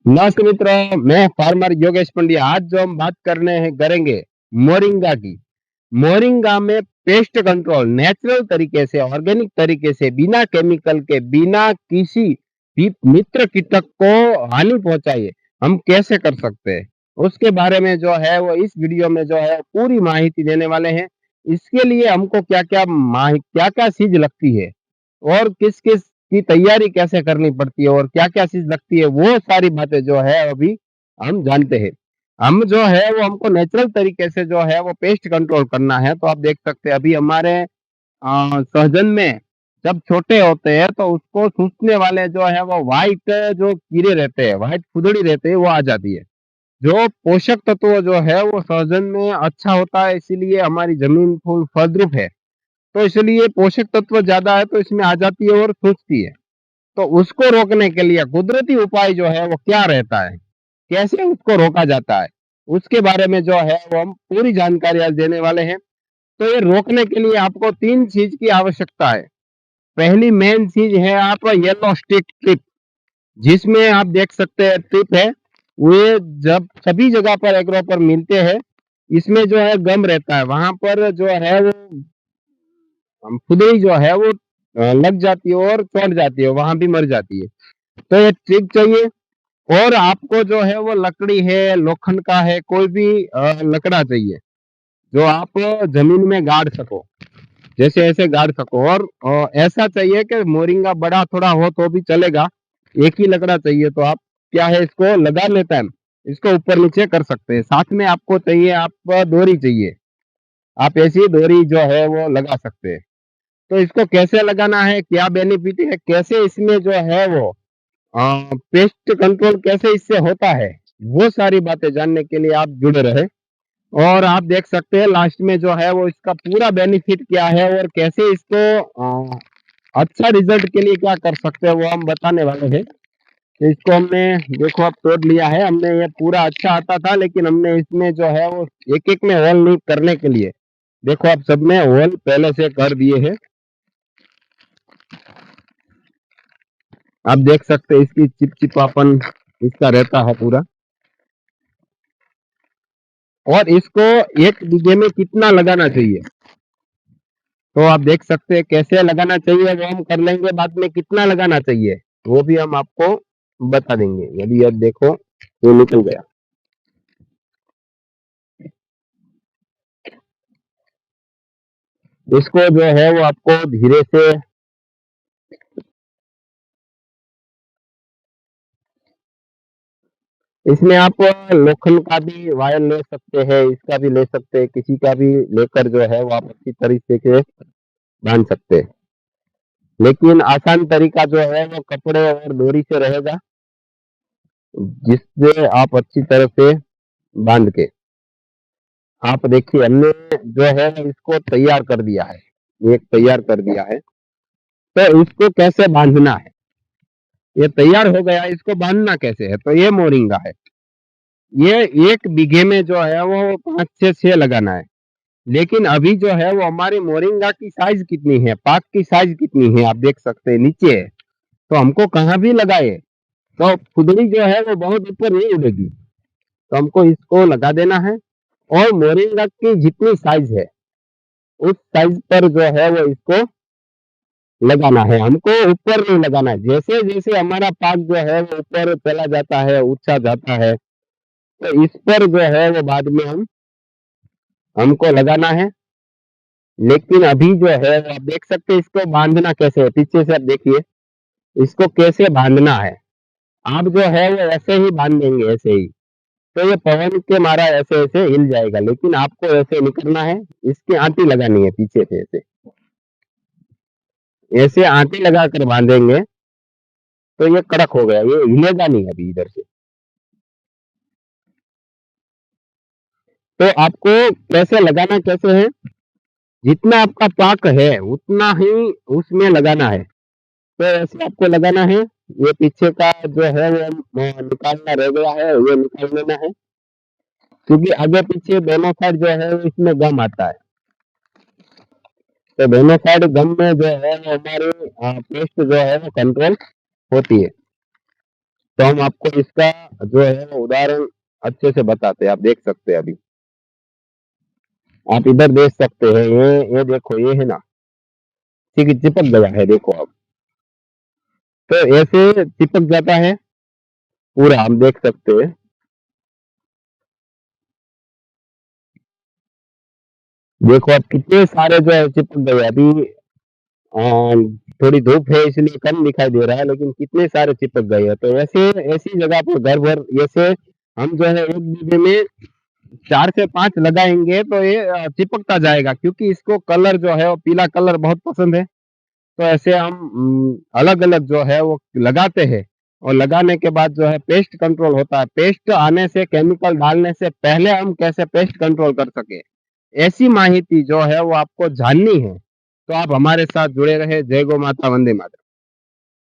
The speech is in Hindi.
नमस्ते मित्रों, मैं फार्मर योगेश पंड्या। आज जो हम बात करेंगे मोरिंगा की। मोरिंगा में पेस्ट कंट्रोल नेचुरल तरीके से, ऑर्गेनिक तरीके से, बिना केमिकल के, बिना किसी भी मित्र कीटक को हानि पहुंचाए हम कैसे कर सकते हैं, उसके बारे में जो है वो इस वीडियो में जो है पूरी माहिती देने वाले हैं। इसके लिए हमको क्या-क्या चीज लगती है और किस-किस की तैयारी कैसे करनी पड़ती है और क्या-क्या चीज़ लगती है, वो सारी बातें जो है अभी हम जानते हैं। हम जो है वो हमको नेचुरल तरीके से जो है वो पेस्ट कंट्रोल करना है। तो आप देख सकते हैं अभी हमारे सहजन में जब छोटे होते हैं तो उसको सूंघने वाले जो है वो व्हाइट जो कीड़े रहते हैं, व्हाइट फुदड़ी रहते हैं, वो आ जाती है। जो पोषक तत्व जो है वो सहजन में अच्छा होता है, इसीलिए हमारी ज़मीन फलद्रुप है। तो इसलिए पोषक तत्व ज़्यादा है तो इसमें आ जाती है और सूखती है। तो उसको रोकने के लिए कुदरती उपाय जो है वो क्या रहता है? कैसे उसको रोका जाता है? उसके बारे में जो है वो हम पूरी जानकारी आज देने वाले हैं। तो ये रोकने के लिए आपको 3 चीज़ की आवश्यकता है। पहली मेन चीज़ है आप येलो स्टिक ट्रिप, जिसमें आप देख सकते हैं ट्रिप है, ये जब सभी जगह पर एग्रो पर मिलते हैं, इसमें जो है गम रहता है, वहाँ पर जो है वो खुदाई जो है वो लग जाती है और चढ़ जाती है, वहाँ भी मर जाती है। तो ये ट्रिक चाहिए और आपको जो है वो लकड़ी है, लोखंड का है, कोई भी लकड़ा चाहिए, जो आप ज़मीन में गाड़ सको, जैसे ऐसे गाड़ सको और ऐसा चाहिए कि मोरिंगा बड़ा थोड़ा हो तो भी चलेगा, एक ही लकड़ा चाहिए तो आप क्या है इसको लगा लेते हैं, इसको ऊपर-नीचे कर सकते हैं। साथ में आपको चाहिए आप डोरी चाहिए, आप ऐसी डोरी जो है वो लगा सकते हैं। तो इसको कैसे लगाना है, क्या बेनिफिट है, कैसे इसमें जो है वो पेस्ट कंट्रोल कैसे इससे होता है, वो सारी बातें जानने के लिए आप जुड़े रहे और आप देख सकते हैं लास्ट में जो है वो इसका पूरा बेनिफिट क्या है और कैसे इसको अच्छा रिजल्ट के लिए क्या कर सकते हैं वो हम बताने वाले हैं। तो इसको हमने देखो अब तोड़ लिया है, हमने ये पूरा अच्छा आता था लेकिन हमने इसमें जो है वो एक-एक में होल नहीं करने के लिए देखो अब सब में होल पहले से कर दिए हैं। आप देख सकते हैं इसकी चिपचिपापन इसका रहता है पूरा। और इसको 1 बीघे में कितना लगाना चाहिए? तो आप देख सकते हैं कैसे लगाना चाहिए वो हम कर लेंगे बाद में, कितना लगाना चाहिए वो भी हम आपको बता देंगे। यदि अब देखो ये निकल गया। इसको जो है वो आपको धीरे से इसमें आप लोखंड का भी वायर ले सकते हैं, इसका भी ले सकते हैं, किसी का भी लेकर जो है वो आप अच्छी तरीके से बांध सकते हैं। लेकिन आसान तरीका जो है वो कपड़े और डोरी से रहेगा, जिससे आप अच्छी तरह से बांध के आप देखिए हमने जो है इसको तैयार कर दिया है, एक तैयार कर दिया है। तो इसको कैसे बांधना है, ये तैयार हो गया, इसको बांधना कैसे है, तो ये मोरिंगा है। ये 1 बीघे में जो है वो 5 से 6 लगाना है। लेकिन अभी जो है वो हमारी मोरिंगा की साइज कितनी है, पात की साइज कितनी है, आप देख सकते हैं नीचे है, तो हमको कहाँ भी लगाए तो खुदड़ी जो है वो बहुत ऊपर नहीं उड़ेगी, तो हमको इसको लगा देना है। और मोरिंगा की जितनी साइज है उस साइज पर जो है वो इसको लगाना है, हमको ऊपर नहीं लगाना है। जैसे-जैसे हमारा पाक जो है वो ऊपर चला जाता है, ऊँचा जाता है, तो इस पर जो है वो बाद में हमको लगाना है। लेकिन अभी जो है वो आप देख सकते हैं इसको बाँधना कैसे है, पीछे से आप देखिए, इसको कैसे बाँधना है। आप जो है वो ऐसे ही बाँध देंगे ऐसे ही, तो ये पवन के मारा ऐसे-ऐसे हिल जाएगा, लेकिन आपको ऐसे नहीं करना है, इसकी आँटी लगानी है पीछे से ऐसे। ऐसे आँटी लगाकर बाँधेंगे, तो ये कड़क हो गया, ये हिलेगा नहीं अभी इधर से। तो आपको कैसे लगाना कैसे है, जितना आपका पाक है उतना ही उसमें लगाना है। तो ऐसे आपको लगाना है, ये पीछे का जो है वो निकालना रह गया है, ये निकाल लेना है, क्योंकि आगे पीछे दोनों साइड जो है इसमें गम आता है। तो दोनों साइड गम में जो है वो हमारी पेस्ट जो है वो कंट्रोल होती है। तो हम आपको इसका जो है वो उदाहरण अच्छे से बताते हैं। आप देख सकते हैं अभी, आप इधर देख सकते हैं, ये देखो, ये है ना, ठीक है, चिपक गया है, देखो अब। तो ऐसे चिपक जाता है पूरा, हम देख सकते हैं। देखो अब कितने सारे जो है चिपक गए अभी। थोड़ी धूप है इसलिए कम दिखाई दे रहा है, लेकिन कितने सारे चिपक गए हैं। तो ऐसे ऐसी जगह पर घर भर ऐसे हम जो है 1 बीघे में 4 से 5 लगाएँगे तो ये चिपकता जाएगा, क्योंकि इसको कलर जो है वो पीला कलर बहुत पसंद है। तो ऐसे हम अलग-अलग जो है वो लगाते हैं, और लगाने के बाद जो है पेस्ट कंट्रोल होता है। पेस्ट आने से, केमिकल डालने से पहले हम कैसे पेस्ट कंट्रोल कर सकें, ऐसी माहिती जो है वो आपको जाननी है, तो आप हमारे साथ जुड़े रहें। जय गौ माता, वंदे मातरम।